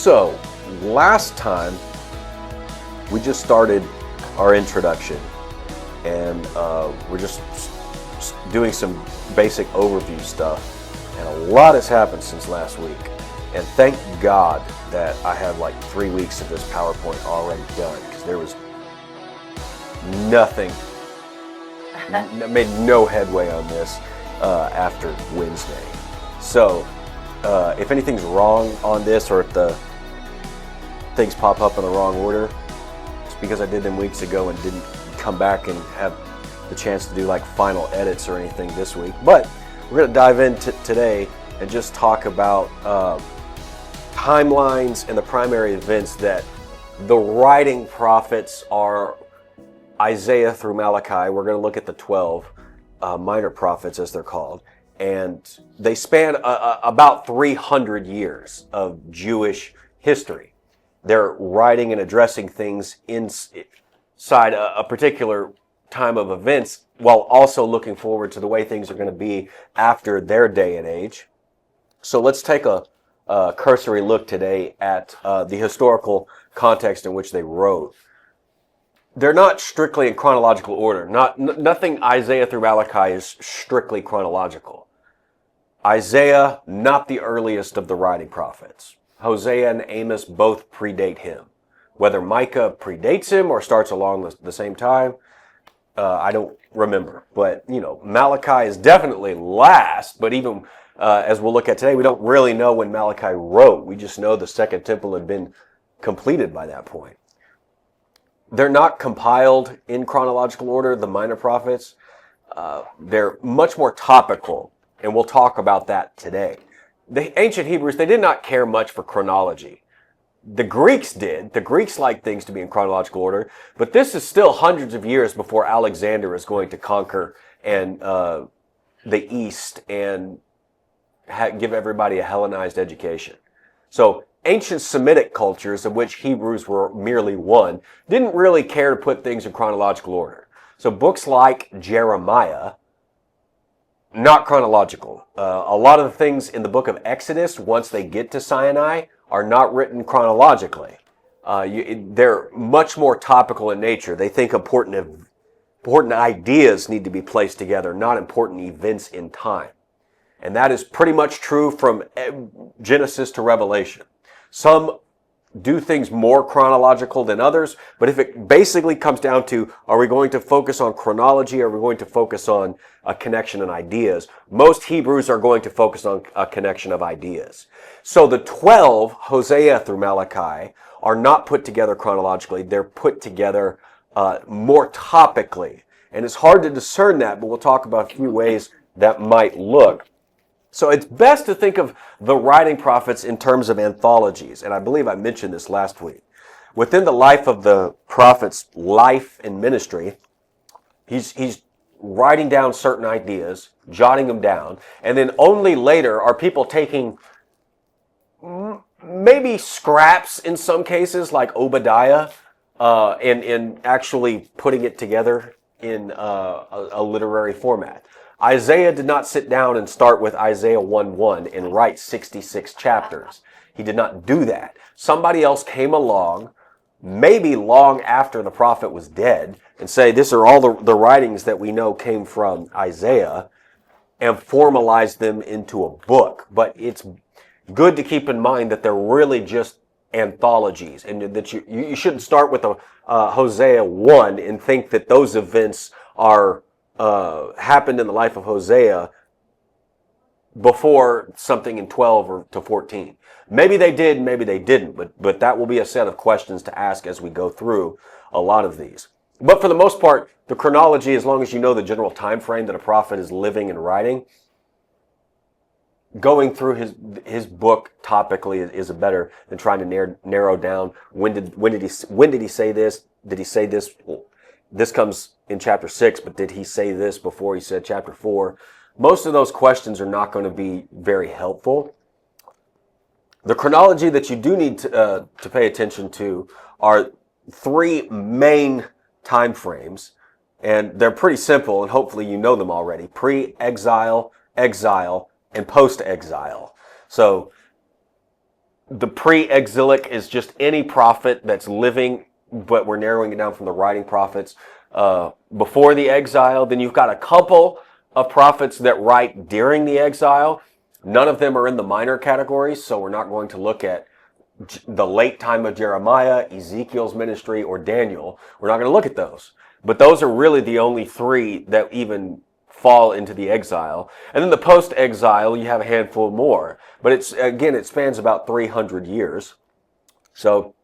So, last time we just started our introduction, and we're just doing some basic overview stuff, and a lot has happened since last week. And thank God that I have like 3 weeks of this PowerPoint already done, because there was nothing, made no headway on this after Wednesday. So if anything's wrong on this, or if the things pop up in the wrong order, it's because I did them weeks ago and didn't come back and have the chance to do like final edits or anything this week. But we're going to dive into today and just talk about timelines and the primary events that the writing prophets are Isaiah through Malachi. We're going to look at the 12 minor prophets, as they're called, and they span about 300 years of Jewish history. They're writing and addressing things inside a particular time of events, while also looking forward to the way things are going to be after their day and age. So let's take a cursory look today at the historical context in which they wrote. They're not strictly in chronological order. Nothing Isaiah through Malachi is strictly chronological. Isaiah, not the earliest of the writing prophets. Hosea and Amos both predate him. Whether Micah predates him or starts along the same time, I don't remember. But, Malachi is definitely last, but even as we'll look at today, we don't really know when Malachi wrote. We just know the second temple had been completed by that point. They're not compiled in chronological order, the minor prophets. They're much more topical, and we'll talk about that today. The ancient Hebrews, they did not care much for chronology. The Greeks did. The Greeks liked things to be in chronological order, but this is still hundreds of years before Alexander is going to conquer and the East and give everybody a Hellenized education. So ancient Semitic cultures, of which Hebrews were merely one, didn't really care to put things in chronological order. So books like Jeremiah, not chronological. A lot of the things in the book of Exodus, once they get to Sinai, are not written chronologically. They're much more topical in nature. They think important ideas need to be placed together, not important events in time. And that is pretty much true from Genesis to Revelation. Some do things more chronological than others, but if it basically comes down to, are we going to focus on chronology, or are we going to focus on a connection and ideas, most Hebrews are going to focus on a connection of ideas. So the 12, Hosea through Malachi, are not put together chronologically. They're put together more topically. And it's hard to discern that, but we'll talk about a few ways that might look. So it's best to think of the writing prophets in terms of anthologies, and I believe I mentioned this last week. Within the life of the prophet's life and ministry, he's writing down certain ideas, jotting them down, and then only later are people taking maybe scraps in some cases, like Obadiah, and actually putting it together in a literary format. Isaiah did not sit down and start with Isaiah 1:1 and write 66 chapters. He did not do that. Somebody else came along, maybe long after the prophet was dead, and say, these are all the writings that we know came from Isaiah, and formalized them into a book. But it's good to keep in mind that they're really just anthologies, and that you shouldn't start with Hosea 1 and think that those events are happened in the life of Hosea before something in 12 or to 14. Maybe they did, maybe they didn't, but that will be a set of questions to ask as we go through a lot of these. But for the most part, the chronology, as long as you know the general time frame that a prophet is living and writing, going through his book topically is better than trying to narrow down when did he say this? Did he say this? This comes in chapter 6, but did he say this before he said chapter 4? Most of those questions are not going to be very helpful. The chronology that you do need to pay attention to are 3 main time frames, and they're pretty simple, and hopefully you know them already: pre-exile, exile, and post-exile. So The pre-exilic is just any prophet that's living, but we're narrowing it down from the writing prophets before the exile. Then you've got a couple of prophets that write during the exile. None of them are in the minor categories, so we're not going to look at the late time of Jeremiah, Ezekiel's ministry, or Daniel. We're not going to look at those. But those are really the only three that even fall into the exile. And then the post-exile, you have a handful more. But it spans about 300 years. So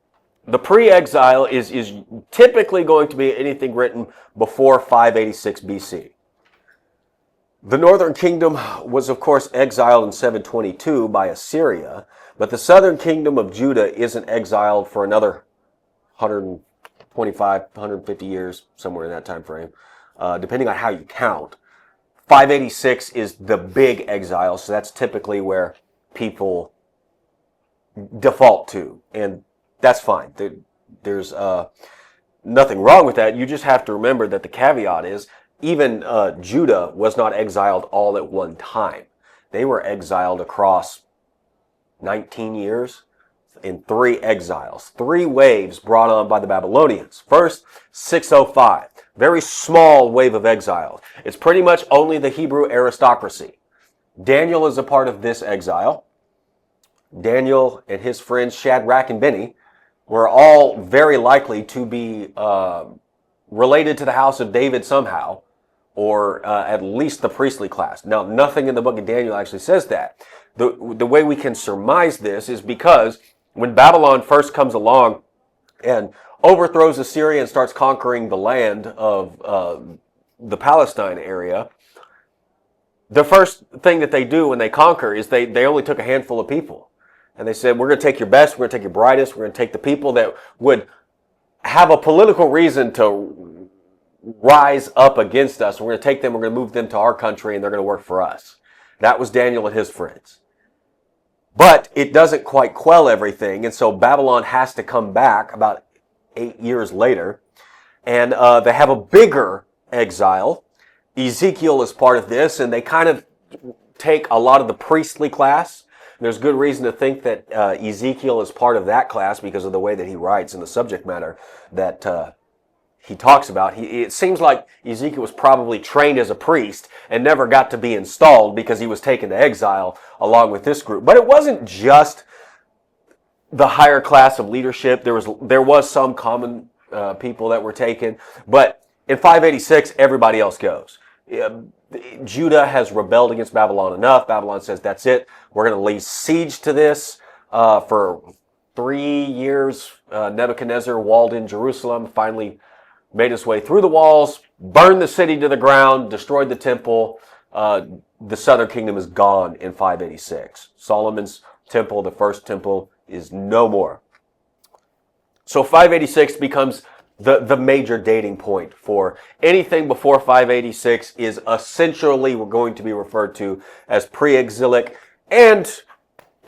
the pre-exile is typically going to be anything written before 586 BC. The northern kingdom was, of course, exiled in 722 by Assyria, but the southern kingdom of Judah isn't exiled for another 125, 150 years, somewhere in that time frame, depending on how you count. 586 is the big exile, so that's typically where people default to, and that's fine. There's nothing wrong with that. You just have to remember that the caveat is even Judah was not exiled all at one time. They were exiled across 19 years in 3 exiles, 3 waves brought on by the Babylonians. First, 605, very small wave of exiles. It's pretty much only the Hebrew aristocracy. Daniel is a part of this exile. Daniel and his friends Shadrach and Benny were all very likely to be related to the house of David somehow, or at least the priestly class. Now, nothing in the book of Daniel actually says that. The way we can surmise this is because when Babylon first comes along and overthrows Assyria and starts conquering the land of the Palestine area, the first thing that they do when they conquer is they only took a handful of people. And they said, we're going to take your best, we're going to take your brightest, we're going to take the people that would have a political reason to rise up against us. We're going to take them, we're going to move them to our country, and they're going to work for us. That was Daniel and his friends. But it doesn't quite quell everything, and so Babylon has to come back about 8 years later, and they have a bigger exile. Ezekiel is part of this, and they kind of take a lot of the priestly class. There's good reason to think that Ezekiel is part of that class because of the way that he writes and the subject matter that he talks about. It seems like Ezekiel was probably trained as a priest and never got to be installed because he was taken to exile along with this group. But it wasn't just the higher class of leadership. There was some common people that were taken, but in 586 everybody else goes. Judah has rebelled against Babylon enough. Babylon says, that's it. We're going to lay siege to this for 3 years. Nebuchadnezzar walled in Jerusalem, finally made his way through the walls, burned the city to the ground, destroyed the temple. The southern kingdom is gone in 586. Solomon's temple, the first temple, is no more. So 586 becomes the major dating point for anything before 586 is essentially we're going to be referred to as pre-exilic, and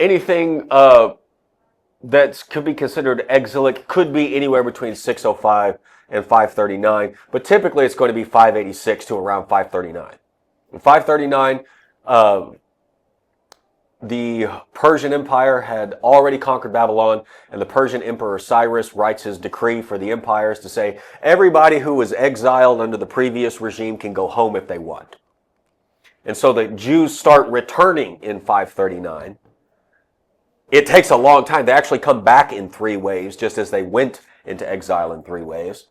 anything that could be considered exilic could be anywhere between 605 and 539, but typically it's going to be 586 to around 539. In 539, the Persian Empire had already conquered Babylon, and the Persian Emperor Cyrus writes his decree for the empires to say everybody who was exiled under the previous regime can go home if they want. And so the Jews start returning in 539. It takes a long time. They actually come back in 3 waves, just as they went into exile in 3 waves.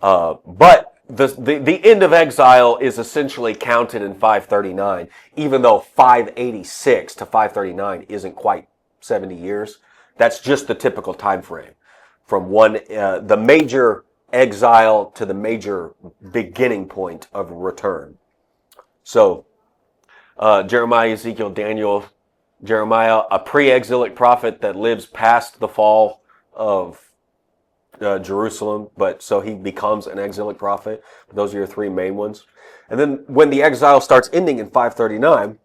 But the end of exile is essentially counted in 539, even though 586 to 539 isn't quite 70 years. That's just the typical time frame from the major exile to the major beginning point of return. So Jeremiah, Ezekiel, Daniel, Jeremiah, a pre-exilic prophet that lives past the fall of Jerusalem, but so he becomes an exilic prophet. Those are your 3 main ones. And then when the exile starts ending in 539,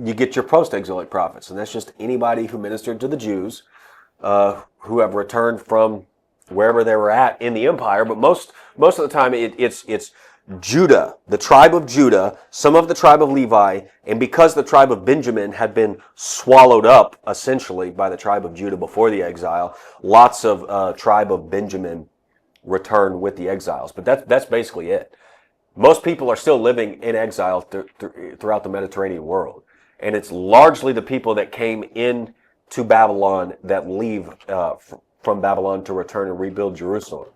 you get your post-exilic prophets, and that's just anybody who ministered to the Jews who have returned from wherever they were at in the empire. But most of the time, it's Judah, the tribe of Judah, some of the tribe of Levi, and because the tribe of Benjamin had been swallowed up essentially by the tribe of Judah before the exile, lots of tribe of Benjamin returned with the exiles. But that's basically it. Most people are still living in exile throughout the Mediterranean world. And it's largely the people that came in to Babylon that leave from Babylon to return and rebuild Jerusalem.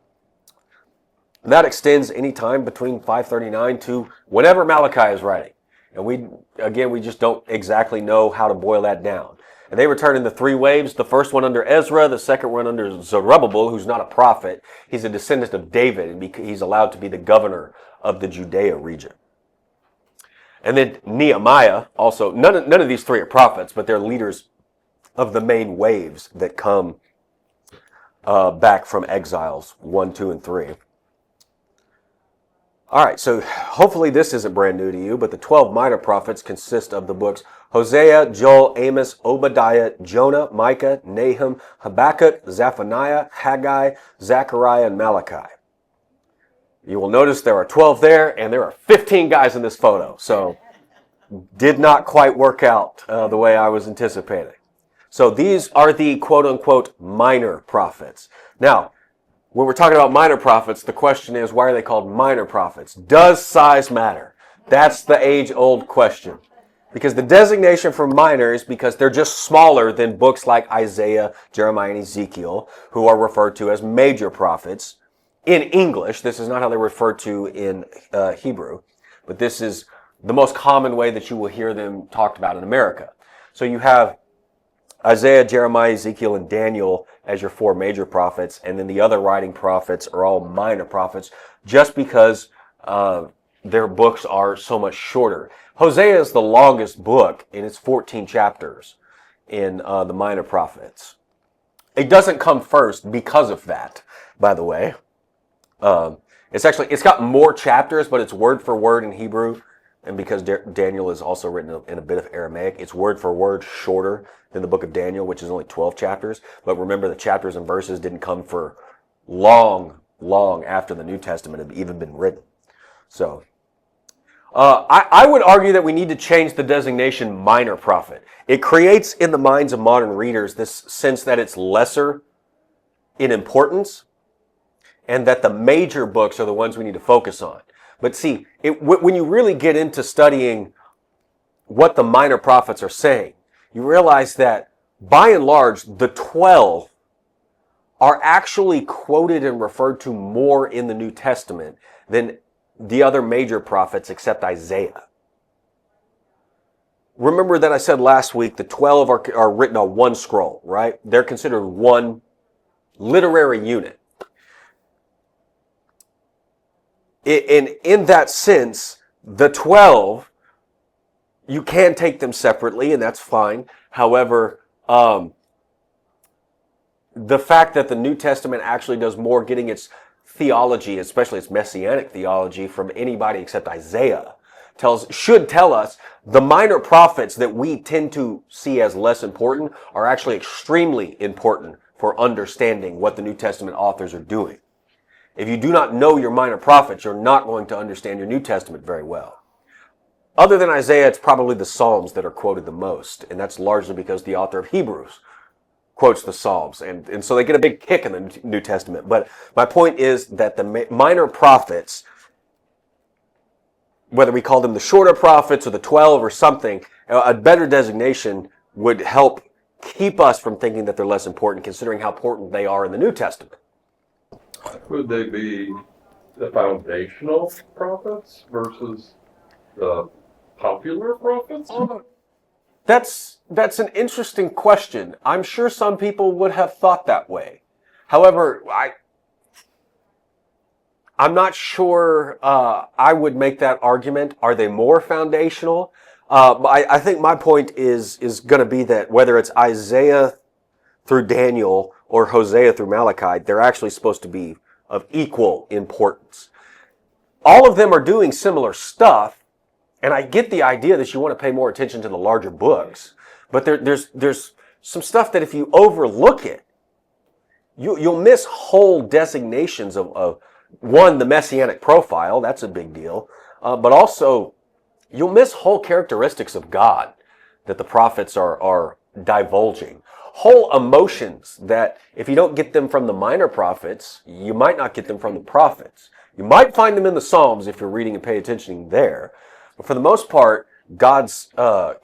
That extends any time between 539 to whenever Malachi is writing. And we just don't exactly know how to boil that down. And they return in the three waves. The first one under Ezra, the second one under Zerubbabel, who's not a prophet. He's a descendant of David, and he's allowed to be the governor of the Judea region. And then Nehemiah, also, none of these three are prophets, but they're leaders of the main waves that come back from exiles 1, 2, and 3. All right, so hopefully this isn't brand new to you, but the 12 minor prophets consist of the books Hosea, Joel, Amos, Obadiah, Jonah, Micah, Nahum, Habakkuk, Zephaniah, Haggai, Zechariah, and Malachi. You will notice there are 12 there, and there are 15 guys in this photo, so did not quite work out the way I was anticipating. So these are the quote-unquote minor prophets. Now, when we're talking about minor prophets, the question is, why are they called minor prophets? Does size matter? That's the age-old question. Because the designation for minor is because they're just smaller than books like Isaiah, Jeremiah, and Ezekiel, who are referred to as major prophets. In English, this is not how they're referred to in Hebrew, but this is the most common way that you will hear them talked about in America. So you have Isaiah, Jeremiah, Ezekiel, and Daniel as your four major prophets, and then the other writing prophets are all minor prophets just because their books are so much shorter. Hosea is the longest book, and it's 14 chapters in the minor prophets. It doesn't come first because of that, by the way. It's got more chapters, but it's word for word in Hebrew. And because Daniel is also written in a bit of Aramaic, it's word for word shorter than the book of Daniel, which is only 12 chapters. But remember, the chapters and verses didn't come for long after the New Testament had even been written. So, I would argue that we need to change the designation minor prophet. It creates in the minds of modern readers this sense that it's lesser in importance and that the major books are the ones we need to focus on. But see, when you really get into studying what the minor prophets are saying, you realize that by and large, the 12 are actually quoted and referred to more in the New Testament than the other major prophets except Isaiah. Remember that I said last week the 12 are written on one scroll, right? They're considered one literary unit. In that sense, the 12, you can take them separately, and that's fine. However, the fact that the New Testament actually does more getting its theology, especially its messianic theology, from anybody except Isaiah, should tell us the minor prophets that we tend to see as less important are actually extremely important for understanding what the New Testament authors are doing. If you do not know your minor prophets, you're not going to understand your New Testament very well. Other than Isaiah, it's probably the Psalms that are quoted the most, and that's largely because the author of Hebrews quotes the Psalms, and so they get a big kick in the New Testament. But my point is that the minor prophets, whether we call them the shorter prophets or the 12 or something, a better designation would help keep us from thinking that they're less important, considering how important they are in the New Testament. Would they be the foundational prophets versus the popular prophets? That's an interesting question. I'm sure some people would have thought that way. However, I'm not sure I would make that argument. Are they more foundational? I think my point is going to be that whether it's Isaiah through Daniel or Hosea through Malachi, they're actually supposed to be of equal importance. All of them are doing similar stuff, and I get the idea that you want to pay more attention to the larger books, but there's some stuff that if you overlook it, you'll miss whole designations of one, the messianic profile, that's a big deal, but also you'll miss whole characteristics of God that the prophets are divulging. Whole emotions that if you don't get them from the minor prophets, you might not get them from the prophets. You might find them in the Psalms if you're reading and pay attention there. But for the most part, God's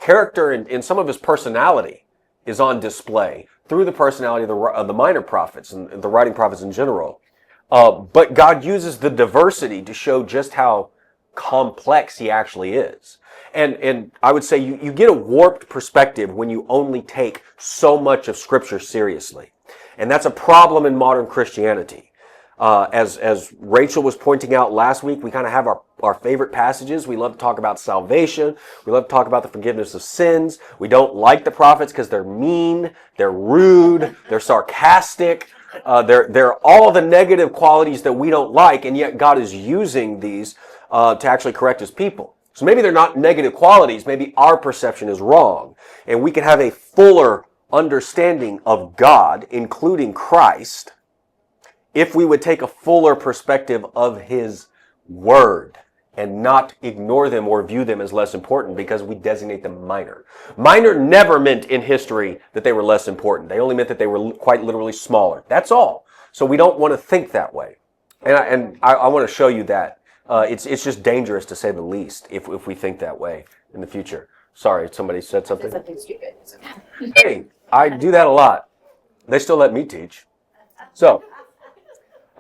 character and some of his personality is on display through the personality of the minor prophets and the writing prophets in general. But God uses the diversity to show just how complex he actually is. And I would say you get a warped perspective when you only take so much of Scripture seriously. And that's a problem in modern Christianity. As Rachel was pointing out last week, we kind of have our favorite passages. We love to talk about salvation. We love to talk about the forgiveness of sins. We don't like the prophets because they're mean, they're rude, they're sarcastic. They're all the negative qualities that we don't like, and yet God is using these to actually correct his people. So maybe they're not negative qualities. Maybe our perception is wrong. And we can have a fuller understanding of God, including Christ, if we would take a fuller perspective of his word and not ignore them or view them as less important because we designate them minor. Minor never meant in history that they were less important. They only meant that they were quite literally smaller. That's all. So we don't want to think that way. And I want to show you that. It's just dangerous to say the least if we think that way in the future. Sorry, somebody said something? Something stupid. Hey, I do that a lot. They still let me teach. So,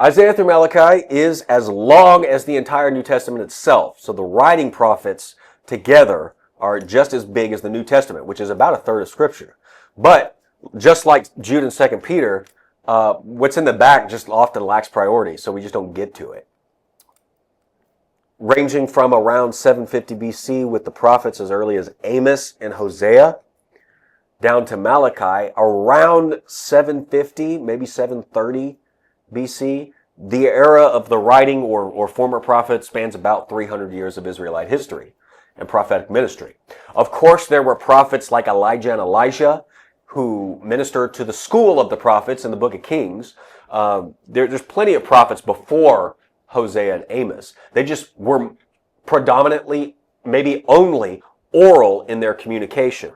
Isaiah through Malachi is as long as the entire New Testament itself. So the writing prophets together are just as big as the New Testament, which is about a third of Scripture. But just like Jude and 2 Peter, what's in the back just often lacks priority, so we just don't get to it. Ranging from around 750 BC with the prophets as early as Amos and Hosea, down to Malachi, around 750, maybe 730 BC. The era of the writing or former prophets spans about 300 years of Israelite history and prophetic ministry. Of course, there were prophets like Elijah and Elisha who ministered to the school of the prophets in the book of Kings. There's plenty of prophets before Hosea and Amos. They just were predominantly, maybe only, oral in their communication.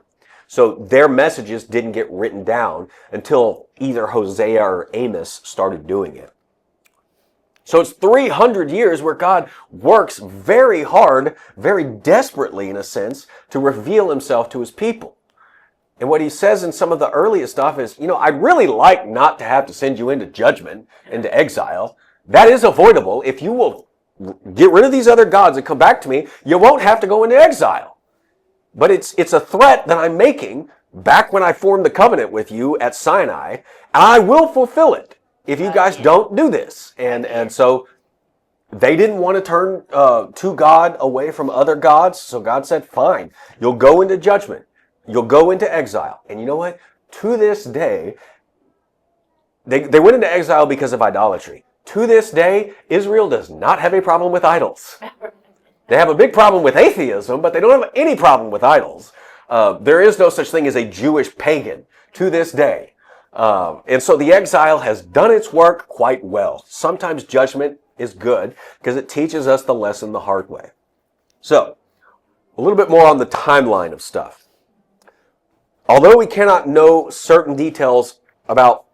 So their messages didn't get written down until either Hosea or Amos started doing it. So it's 300 years where God works very hard, very desperately in a sense, to reveal himself to his people. And what he says in some of the earliest stuff is, I'd really like not to have to send you into judgment, into exile. That is avoidable. If you will get rid of these other gods and come back to me, you won't have to go into exile. But it's a threat that I'm making back when I formed the covenant with you at Sinai, and I will fulfill it if you guys don't do this. And so they didn't want to turn to God away from other gods, so God said, fine, you'll go into judgment. You'll go into exile. And you know what? To this day, they went into exile because of idolatry. To this day, Israel does not have a problem with idols. They have a big problem with atheism, but they don't have any problem with idols. There is no such thing as a Jewish pagan to this day. And so the exile has done its work quite well. Sometimes judgment is good because it teaches us the lesson the hard way. So, a little bit more on the timeline of stuff. Although we cannot know certain details about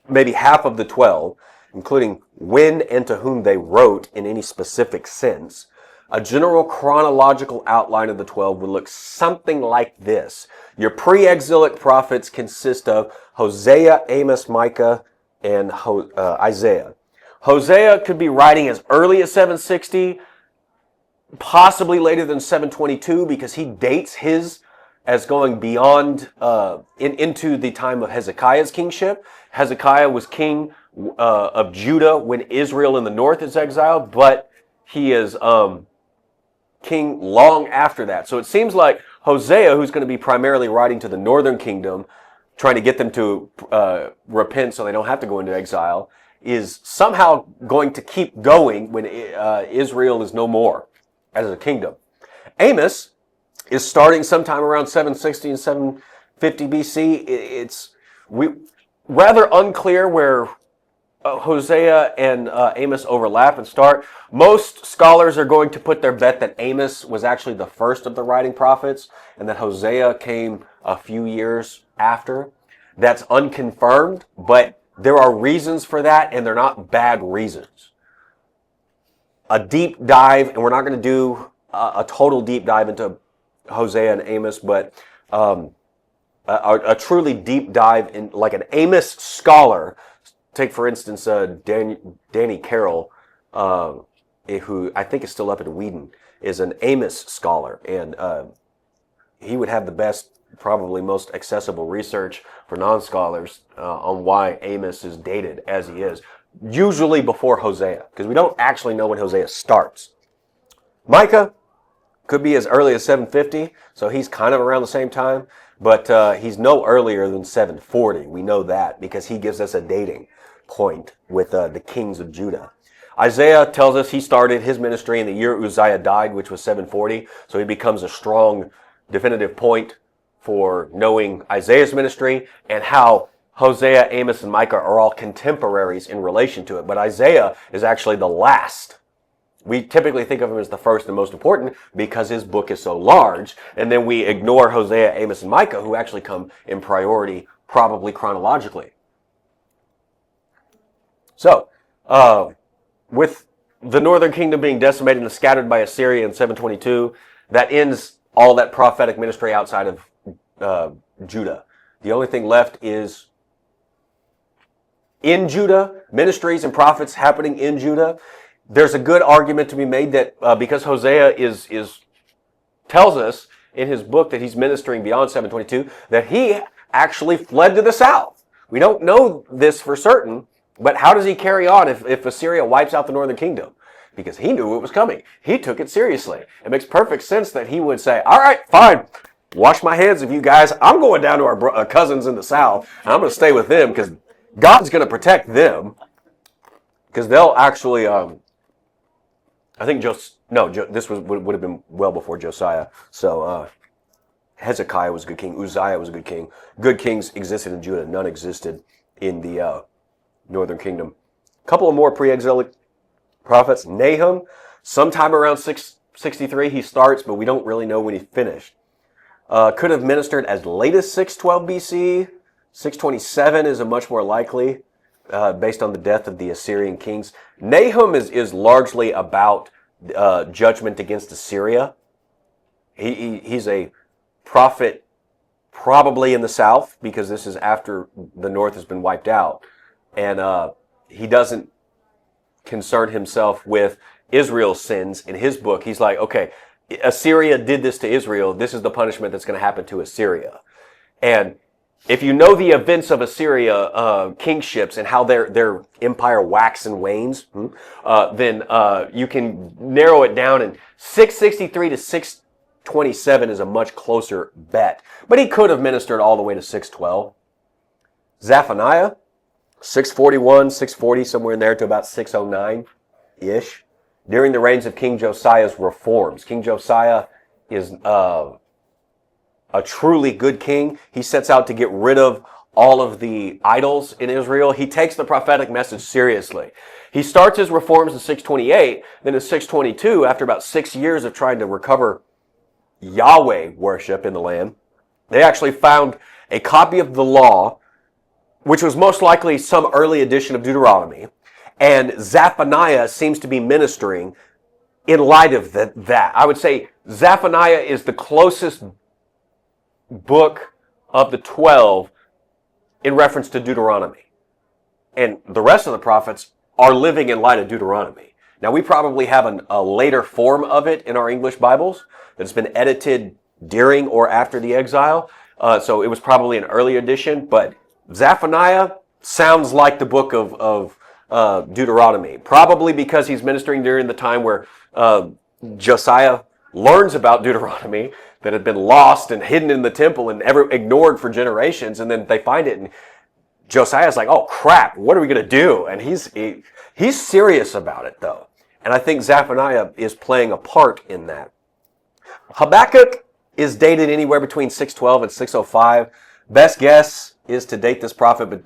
maybe half of the 12, including when and to whom they wrote in any specific sense, a general chronological outline of the 12 would look something like this. Your pre-exilic prophets consist of Hosea, Amos, Micah, and Isaiah. Hosea could be writing as early as 760, possibly later than 722, because he dates his as going beyond into the time of Hezekiah's kingship. Hezekiah was king of Judah when Israel in the north is exiled, but he is king long after that. So it seems like Hosea, who's going to be primarily writing to the northern kingdom, trying to get them to repent so they don't have to go into exile, is somehow going to keep going when Israel is no more as a kingdom. Amos is starting sometime around 760 and 750 BC. It's rather unclear where Hosea and Amos overlap and start. Most scholars are going to put their bet that Amos was actually the first of the writing prophets and that Hosea came a few years after. That's unconfirmed, but there are reasons for that, and they're not bad reasons. A deep dive, and we're not going to do a total deep dive into Hosea and Amos, but a truly deep dive in, like an Amos scholar. Take, for instance, Danny Carroll, who I think is still up at Whedon, is an Amos scholar, and he would have the best, probably most accessible research for non-scholars on why Amos is dated as he is, usually before Hosea, because we don't actually know when Hosea starts. Micah could be as early as 750, so he's kind of around the same time, but he's no earlier than 740. We know that because he gives us a dating point with the kings of Judah. Isaiah tells us he started his ministry in the year Uzziah died, which was 740, so he becomes a strong, definitive point for knowing Isaiah's ministry and how Hosea, Amos, and Micah are all contemporaries in relation to it. But Isaiah is actually the last. We typically think of him as the first and most important because his book is so large, and then we ignore Hosea, Amos, and Micah, who actually come in priority, probably chronologically. So, with the northern kingdom being decimated and scattered by Assyria in 722, that ends all that prophetic ministry outside of Judah. The only thing left is in Judah, ministries and prophets happening in Judah. There's a good argument to be made that because Hosea tells us in his book that he's ministering beyond 722, that he actually fled to the south. We don't know this for certain, but how does he carry on if Assyria wipes out the northern kingdom? Because he knew it was coming. He took it seriously. It makes perfect sense that he would say, all right, fine, wash my hands of you guys. I'm going down to our cousins in the south, and I'm going to stay with them because God's going to protect them. Because they'll actually... I think this would have been well before Josiah. So Hezekiah was a good king. Uzziah was a good king. Good kings existed in Judah. None existed in the northern kingdom. A couple of more pre-exilic prophets. Nahum, sometime around 663 he starts, but we don't really know when he finished. Could have ministered as late as 612 BC. 627 is a much more likely. Based on the death of the Assyrian kings. Nahum is largely about judgment against Assyria. He's a prophet probably in the south because this is after the north has been wiped out. And he doesn't concern himself with Israel's sins. In his book, he's like, okay, Assyria did this to Israel. This is the punishment that's going to happen to Assyria. And if you know the events of Assyria, kingships, and how their empire waxes and wanes, then you can narrow it down, and 663 to 627 is a much closer bet. But he could have ministered all the way to 612. Zephaniah, 641, 640, somewhere in there to about 609-ish, during the reigns of King Josiah's reforms. King Josiah is... a truly good king. He sets out to get rid of all of the idols in Israel. He takes the prophetic message seriously. He starts his reforms in 628. Then in 622, after about 6 years of trying to recover Yahweh worship in the land, they actually found a copy of the law, which was most likely some early edition of Deuteronomy. And Zephaniah seems to be ministering in light of that. I would say Zephaniah is the closest book of the 12 in reference to Deuteronomy. And the rest of the prophets are living in light of Deuteronomy. Now, we probably have a later form of it in our English Bibles that's been edited during or after the exile. So it was probably an early edition, but Zephaniah sounds like the book of Deuteronomy, probably because he's ministering during the time where Josiah learns about Deuteronomy that had been lost and hidden in the temple and ever ignored for generations, and then they find it, and Josiah's like, "Oh crap, what are we going to do?" And he's serious about it though, and I think Zephaniah is playing a part in that. Habakkuk is dated anywhere between 612 and 605. Best guess is to date this prophet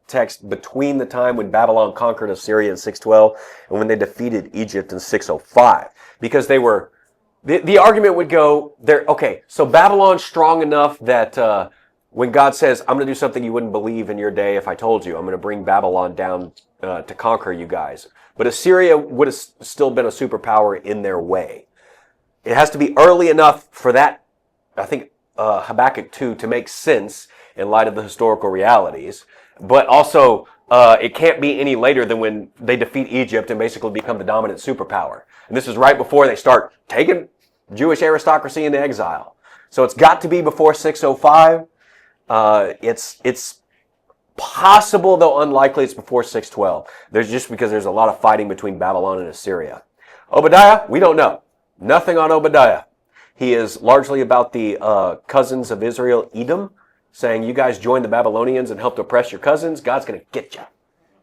text between the time when Babylon conquered Assyria in 612 and when they defeated Egypt in 605. Because they were, the argument would go, okay, so Babylon's strong enough that when God says, I'm going to do something you wouldn't believe in your day if I told you, I'm going to bring Babylon down to conquer you guys. But Assyria would have still been a superpower in their way. It has to be early enough for that, I think, Habakkuk 2 to make sense in light of the historical realities. But also, it can't be any later than when they defeat Egypt and basically become the dominant superpower. And this is right before they start taking Jewish aristocracy into exile. So it's got to be before 605. It's possible, though unlikely, it's before 612. Because there's a lot of fighting between Babylon and Assyria. Obadiah, we don't know. Nothing on Obadiah. He is largely about the cousins of Israel, Edom, saying, you guys joined the Babylonians and helped oppress your cousins. God's going to get you.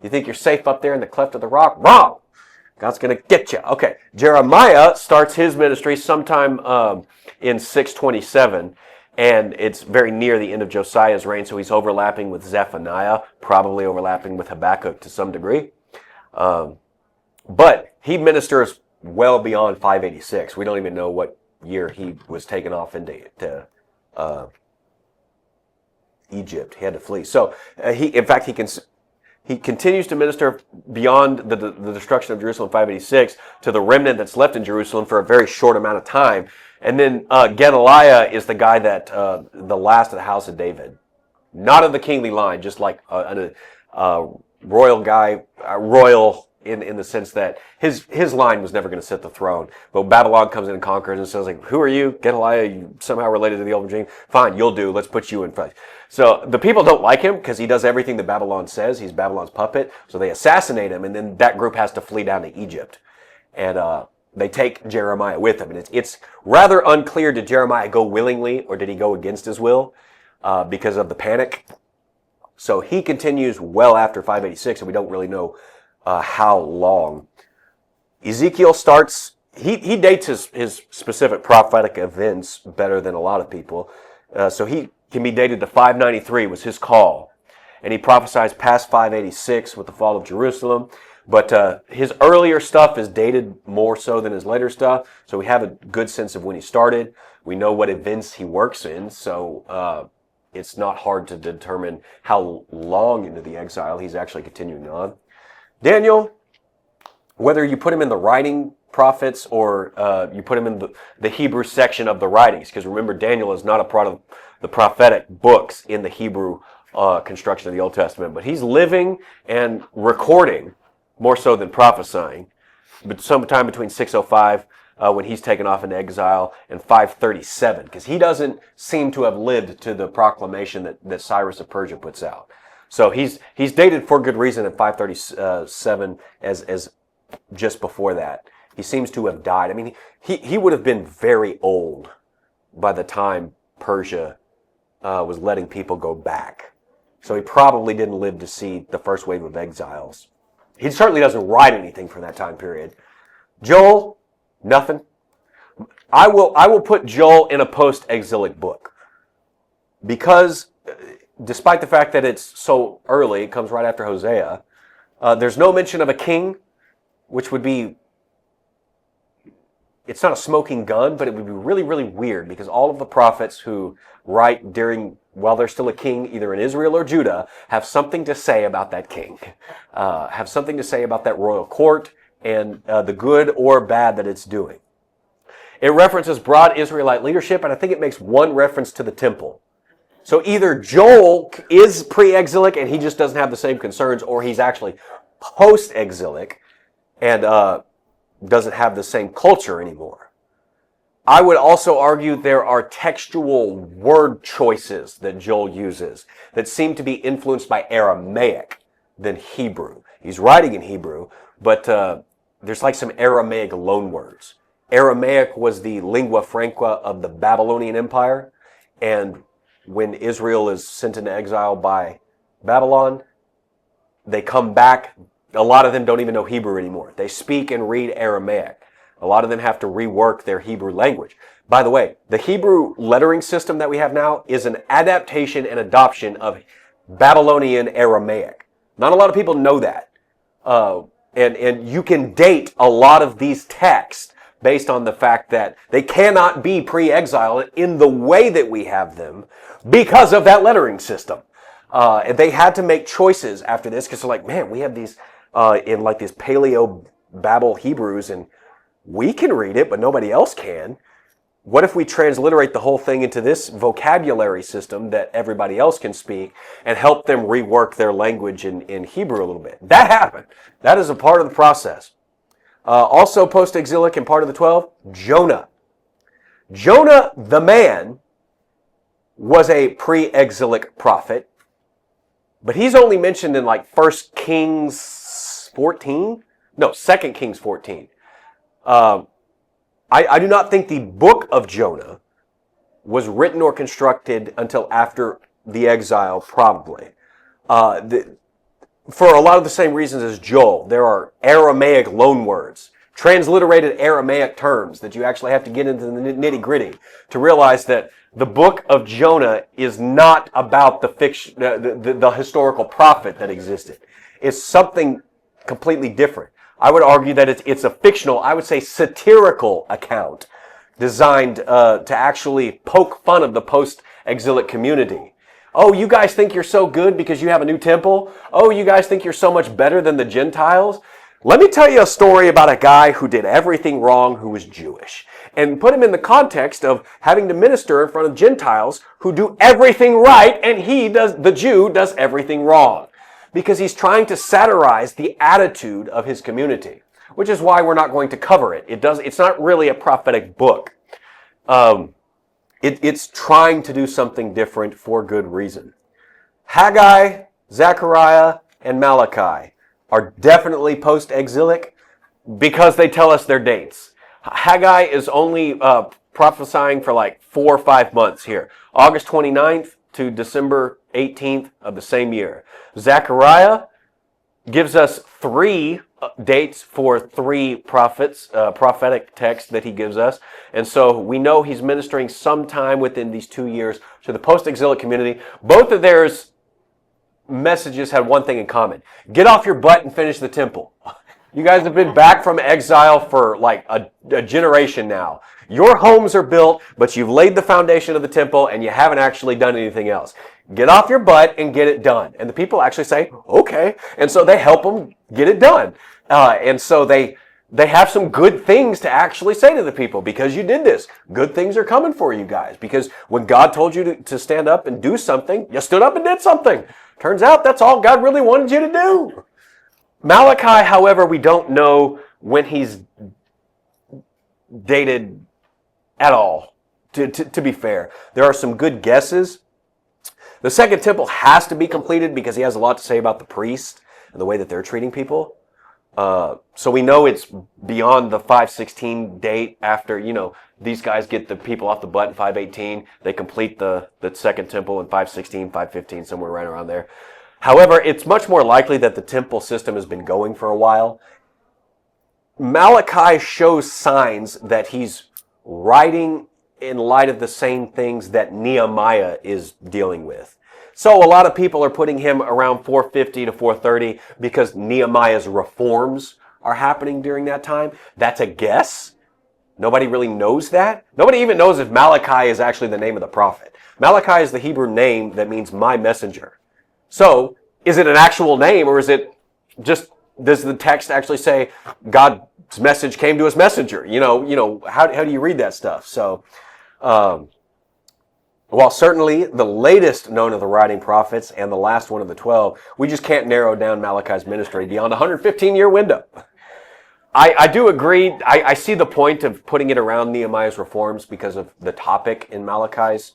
You think you're safe up there in the cleft of the rock? Wrong! God's going to get you. Okay, Jeremiah starts his ministry sometime in 627, and it's very near the end of Josiah's reign, so he's overlapping with Zephaniah, probably overlapping with Habakkuk to some degree. But he ministers well beyond 586. We don't even know what year he was taken off into Egypt. He had to flee. So he continues to minister beyond the destruction of Jerusalem in 586 to the remnant that's left in Jerusalem for a very short amount of time. And then Gedaliah is the guy that the last of the house of David, not of the kingly line, just like a royal guy, royal in the sense that his line was never going to sit the throne. But Babylon comes in and conquers and says, like, who are you? Gedaliah, you somehow related to the old regime? Fine, you'll do. Let's put you in place. So the people don't like him because he does everything that Babylon says. He's Babylon's puppet. So they assassinate him, and then that group has to flee down to Egypt. And they take Jeremiah with them. And it's rather unclear, did Jeremiah go willingly or did he go against his will because of the panic? So he continues well after 586, and we don't really know how long. Ezekiel starts, he dates his specific prophetic events better than a lot of people. So he can be dated to 593 was his call. And he prophesies past 586 with the fall of Jerusalem. But his earlier stuff is dated more so than his later stuff. So we have a good sense of when he started. We know what events he works in. So it's not hard to determine how long into the exile he's actually continuing on. Daniel, whether you put him in the writing prophets or you put him in the Hebrew section of the writings, because remember, Daniel is not a part of the prophetic books in the Hebrew construction of the Old Testament, but he's living and recording more so than prophesying. But sometime between 605, when he's taken off into exile, and 537, because he doesn't seem to have lived to the proclamation that Cyrus of Persia puts out. So he's dated for good reason at 537 as just before that. He seems to have died. I mean, he would have been very old by the time Persia was letting people go back. So he probably didn't live to see the first wave of exiles. He certainly doesn't write anything from that time period. Joel, nothing. I will put Joel in a post-exilic book because despite the fact that it's so early, it comes right after Hosea, there's no mention of a king, which would be, it's not a smoking gun, but it would be really, really weird because all of the prophets who write while there's still a king, either in Israel or Judah, have something to say about that king, have something to say about that royal court and the good or bad that it's doing. It references broad Israelite leadership, and I think it makes one reference to the temple. So either Joel is pre-exilic and he just doesn't have the same concerns, or he's actually post-exilic and doesn't have the same culture anymore. I would also argue there are textual word choices that Joel uses that seem to be influenced by Aramaic than Hebrew. He's writing in Hebrew, but there's like some Aramaic loanwords. Aramaic was the lingua franca of the Babylonian Empire, and when Israel is sent into exile by Babylon, they come back. A lot of them don't even know Hebrew anymore. They speak and read Aramaic. A lot of them have to rework their Hebrew language. By the way, the Hebrew lettering system that we have now is an adaptation and adoption of Babylonian Aramaic. Not a lot of people know that. And you can date a lot of these texts based on the fact that they cannot be pre-exile in the way that we have them because of that lettering system. And they had to make choices after this because they're like, man, we have these in like these Paleo-Babel Hebrews and we can read it, but nobody else can. What if we transliterate the whole thing into this vocabulary system that everybody else can speak and help them rework their language in Hebrew a little bit? That happened. That is a part of the process. Also post-exilic and part of the 12, Jonah. Jonah, the man, was a pre-exilic prophet, but he's only mentioned in like 1 Kings 14? No, 2 Kings 14. I do not think the book of Jonah was written or constructed until after the exile, probably. For a lot of the same reasons as Joel, there are Aramaic loanwords, transliterated Aramaic terms that you actually have to get into the nitty-gritty to realize that the book of Jonah is not about the fiction, the historical prophet that existed. It's something completely different. I would argue that it's a fictional, I would say satirical account designed to actually poke fun of the post-exilic community. Oh, you guys think you're so good because you have a new temple? Oh, you guys think you're so much better than the Gentiles? Let me tell you a story about a guy who did everything wrong who was Jewish. And put him in the context of having to minister in front of Gentiles who do everything right and the Jew does everything wrong. Because he's trying to satirize the attitude of his community, which is why we're not going to cover it. It's not really a prophetic book. It's trying to do something different for good reason. Haggai, Zechariah, and Malachi are definitely post-exilic because they tell us their dates. Haggai is only prophesying for like 4 or 5 months here. August 29th to December 18th of the same year. Zechariah gives us 3 dates for 3 prophets, prophetic texts that he gives us. And so we know he's ministering sometime within these 2 years to the post-exilic community. Both of their messages had one thing in common. Get off your butt and finish the temple. You guys have been back from exile for like a generation now. Your homes are built, but you've laid the foundation of the temple and you haven't actually done anything else. Get off your butt and get it done. And the people actually say, okay. And so they help them get it done. And so they have some good things to actually say to the people because you did this. Good things are coming for you guys because when God told you to stand up and do something, you stood up and did something. Turns out that's all God really wanted you to do. Malachi, however, we don't know when he's dated at all, to be fair. There are some good guesses. The second temple has to be completed because he has a lot to say about the priests and the way that they're treating people. So we know it's beyond the 516 date after, these guys get the people off the butt in 518. They complete the second temple in 516, 515, somewhere right around there. However, it's much more likely that the temple system has been going for a while. Malachi shows signs that he's writing in light of the same things that Nehemiah is dealing with. So a lot of people are putting him around 450 to 430 because Nehemiah's reforms are happening during that time. That's a guess. Nobody really knows that. Nobody even knows if Malachi is actually the name of the prophet. Malachi is the Hebrew name that means my messenger. So, is it an actual name or is it just, does the text actually say God's message came to his messenger? How do you read that stuff? So, while certainly the latest known of the writing prophets and the last one of the 12, we just can't narrow down Malachi's ministry beyond a 115-year window. I do agree. I see the point of putting it around Nehemiah's reforms because of the topic in Malachi's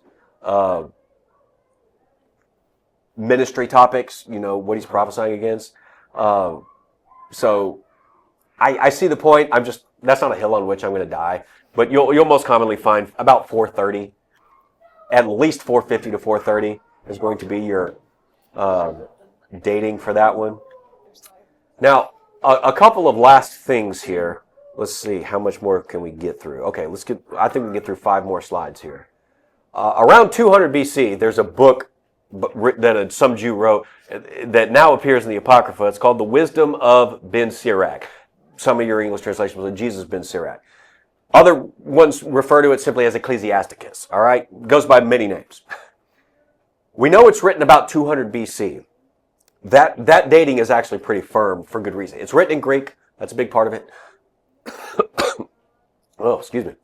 ministry topics, what he's prophesying against. So I see the point. That's not a hill on which I'm going to die. But you'll most commonly find about 430. At least 450 to 430 is going to be your dating for that one. Now, a couple of last things here. Let's see, how much more can we get through? Okay, I think we can get through 5 more slides here. Around 200 BC, there's a book that some Jew wrote that now appears in the Apocrypha. It's called the Wisdom of Ben Sirach. Some of your English translations will say Jesus ben Sirach. Other ones refer to it simply as Ecclesiasticus. All right, it goes by many names. We know it's written about 200 BC. That dating is actually pretty firm for good reason. It's written in Greek. That's a big part of it. Oh, excuse me.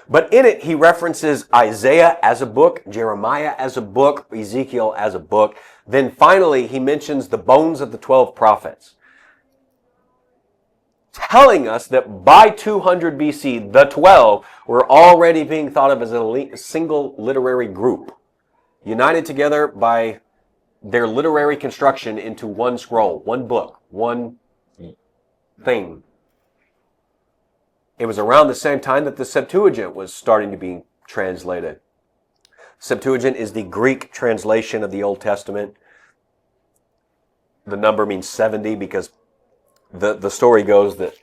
But in it, he references Isaiah as a book, Jeremiah as a book, Ezekiel as a book. Then finally, he mentions the bones of the 12 prophets, telling us that by 200 BC, the 12 were already being thought of as a single literary group, united together by their literary construction into one scroll, one book, one thing. It was around the same time that the Septuagint was starting to be translated. Septuagint is the Greek translation of the Old Testament. The number means 70 because the story goes that,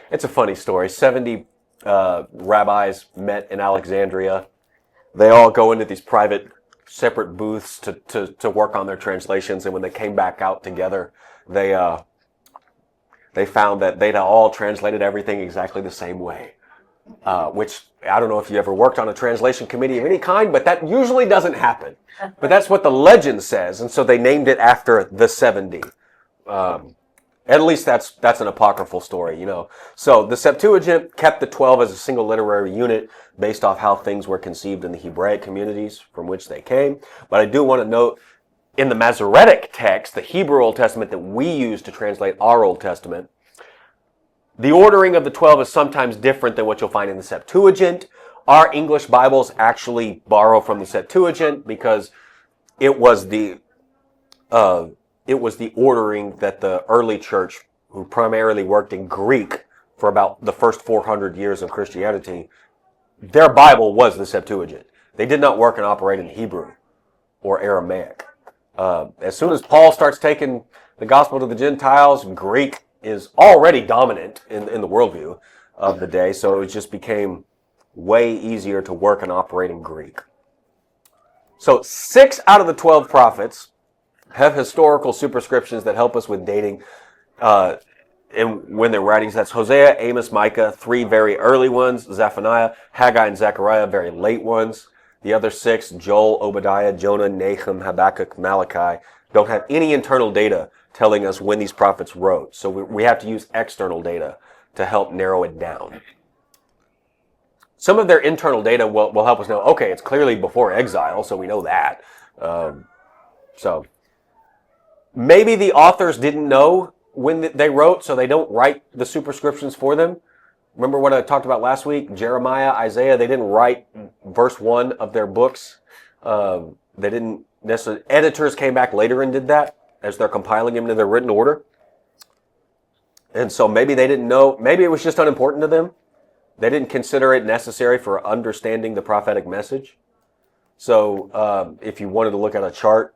it's a funny story, 70 rabbis met in Alexandria. They all go into these private separate booths to work on their translations, and when they came back out together, they found that they'd all translated everything exactly the same way. Which, I don't know if you ever worked on a translation committee of any kind, but that usually doesn't happen. But that's what the legend says, and so they named it after the 70. At least that's an apocryphal story, you know. So the Septuagint kept the 12 as a single literary unit based off how things were conceived in the Hebraic communities from which they came. But I do want to note, in the Masoretic text, the Hebrew Old Testament that we use to translate our Old Testament, the ordering of the 12 is sometimes different than what you'll find in the Septuagint. Our English Bibles actually borrow from the Septuagint because it was the ordering that the early church, who primarily worked in Greek for about the first 400 years of Christianity, their Bible was the Septuagint. They did not work and operate in Hebrew or Aramaic. As soon as Paul starts taking the gospel to the Gentiles, Greek is already dominant in the worldview of the day, so it just became way easier to work and operate in Greek. So 6 out of the 12 prophets have historical superscriptions that help us with dating and when they're writings. That's Hosea, Amos, Micah, 3 very early ones, Zephaniah, Haggai, and Zechariah, very late ones. The other 6, Joel, Obadiah, Jonah, Nahum, Habakkuk, Malachi, don't have any internal data telling us when these prophets wrote. So we have to use external data to help narrow it down. Some of their internal data will help us know, okay, it's clearly before exile, so we know that. So maybe the authors didn't know when they wrote, so they don't write the superscriptions for them. Remember what I talked about last week? Jeremiah, Isaiah, they didn't write verse 1 of their books. They didn't necessarily. Editors came back later and did that as they're compiling them into their written order. And so maybe they didn't know. Maybe it was just unimportant to them. They didn't consider it necessary for understanding the prophetic message. So if you wanted to look at a chart,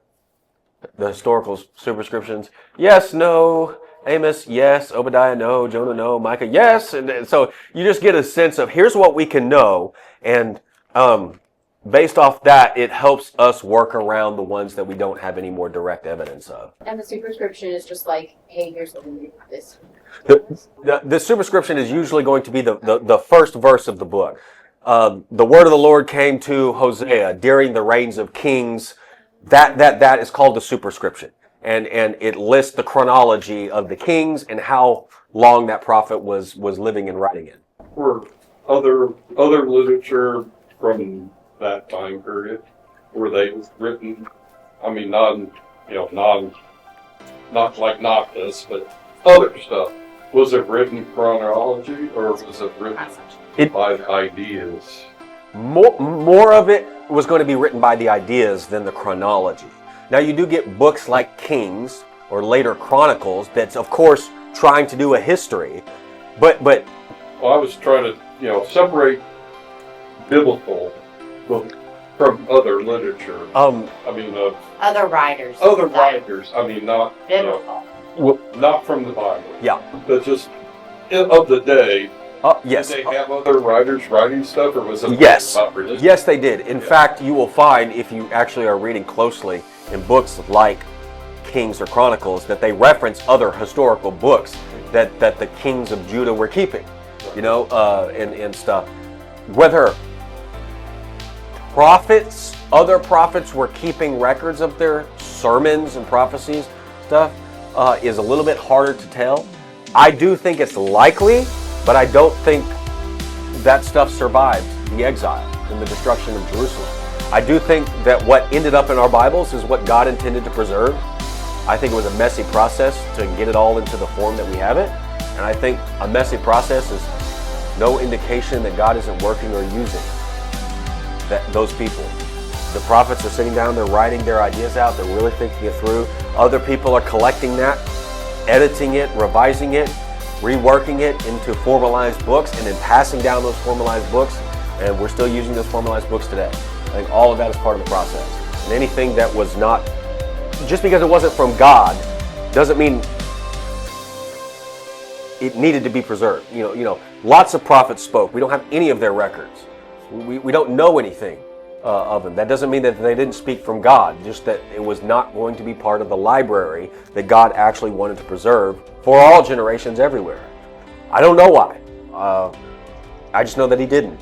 the historical superscriptions, yes, no, Amos, yes, Obadiah, no, Jonah, no, Micah, yes. And so you just get a sense of here's what we can know. And based off that, it helps us work around the ones that we don't have any more direct evidence of. And the superscription is just like, hey, here's what we do this. The superscription is usually going to be the first verse of the book. The word of the Lord came to Hosea during the reigns of kings. That is called the superscription. And it lists the chronology of the kings and how long that prophet was living and writing in. Were other literature from that time period, were they written? I mean, not like not this, but other stuff. Was it written chronology, or was it written by the ideas? More of it was going to be written by the ideas than the chronology. Now you do get books like Kings or later Chronicles that's of course trying to do a history, but well, I was trying to separate biblical from other literature. Other writers. I mean, not biblical. not from the Bible. Yeah. But just of the day. Yes. Did they have other writers writing stuff, or was it Yes. about religion? Yes, they did. In fact, you will find, if you actually are reading closely in books like Kings or Chronicles, that they reference other historical books that the kings of Judah were keeping, and stuff. Whether other prophets were keeping records of their sermons and prophecies, stuff, is a little bit harder to tell. I do think it's likely, but I don't think that stuff survived the exile and the destruction of Jerusalem. I do think that what ended up in our Bibles is what God intended to preserve. I think it was a messy process to get it all into the form that we have it. And I think a messy process is no indication that God isn't working or using those people. The prophets are sitting down, they're writing their ideas out, they're really thinking it through. Other people are collecting that, editing it, revising it, reworking it into formalized books, and then passing down those formalized books. And we're still using those formalized books today. I think all of that is part of the process. And anything that was not, just because it wasn't from God, doesn't mean it needed to be preserved. Lots of prophets spoke. We don't have any of their records. We don't know anything of them. That doesn't mean that they didn't speak from God, just that it was not going to be part of the library that God actually wanted to preserve for all generations everywhere. I don't know why. I just know that he didn't.